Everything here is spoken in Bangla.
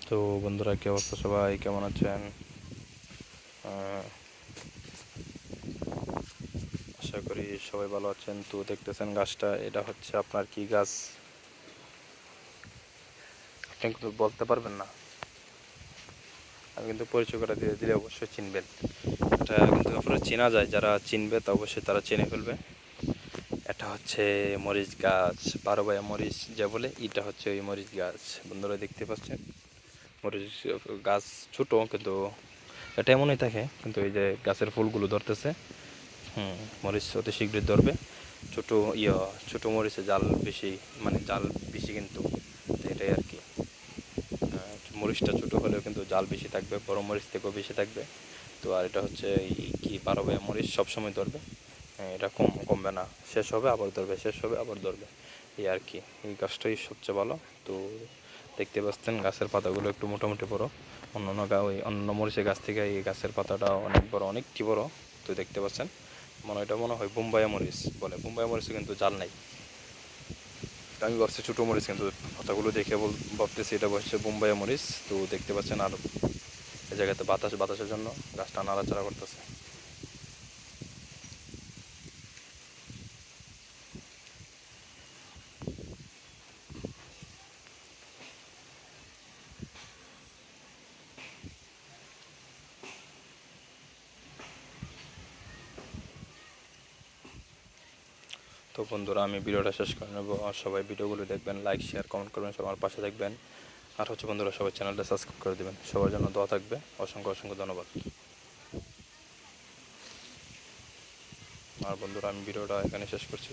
তো বন্ধুরা, কি অবস্থা? সবাই কেমন আছেন? আশা করি সবাই ভালো আছেন। তো দেখতেছেন গাছটা, এটা হচ্ছে আপনার কি গাছ আপনি কিন্তু বলতে পারবেন না, আমি কিন্তু পরিচয় করে দিয়ে দিলে অবশ্যই চিনবেন। এটা কিন্তু আপনারা চেনা যায়, যারা চিনবে তা অবশ্যই তারা চিনে ফেলবে। এটা হচ্ছে মরিচ গাছ, 12 মরিচ যা বলে, এটা হচ্ছে ওই মরিচ গাছ। বন্ধুরা দেখতে পাচ্ছেন মরিচ গাছ ছোট, কিন্তু এটা এমনই থাকে, কিন্তু এই যে গাছের ফুলগুলো ধরতেছে। মরিচ অতি শীঘ্রই ধরবে। ছোট ছোট মরিচে জাল বেশি, মানে জাল বেশি কিন্তু, তো এটাই আর কি। মরিচটা ছোট হলেও কিন্তু জাল বেশি থাকবে, বড় মরিচ থেকেও বেশি থাকবে। তো আর এটা হচ্ছে এই কি 12 মরিচ সবসময় ধরবে। এটা কমবে না, শেষ হবে আবার ধরবে, শেষ হবে আবার ধরবে, এই আর কি। এই গাছটাই সবচেয়ে ভালো। তো দেখতে পাচ্ছেন গাছের পাতাগুলো একটু মোটামুটি বড়, অন্য মরিচের গাছ থেকে এই গাছের পাতাটা অনেক বড়, অনেকটি বড়। তো দেখতে পাচ্ছেন, এটা মনে হয় বোম্বাই মরিচ বলে। বোম্বাই মরিচে কিন্তু জাল নাই। আমি ভাবছি ছোটো মরিচ, কিন্তু পাতাগুলো দেখে ভাবতেছি এটা হচ্ছে বোম্বাই মরিচ। তো দেখতে পাচ্ছেন, আর এই জায়গাতে বাতাসের জন্য গাছটা নাড়াচাড়া করতেছে। তো বন্ধুরা, আমি ভিডিওটা শেষ করে নেবো। আর সবাই ভিডিওগুলো দেখবেন, লাইক শেয়ার কমেন্ট করবেন, সবার পাশে দেখবেন। আর হচ্ছে বন্ধুরা, সবাই চ্যানেলটা সাবস্ক্রাইব করে দেবেন। সবার জন্য দোয়া থাকবে। অসংখ্য অসংখ্য ধন্যবাদ। আর বন্ধুরা, আমি ভিডিওটা এখানে শেষ করছি।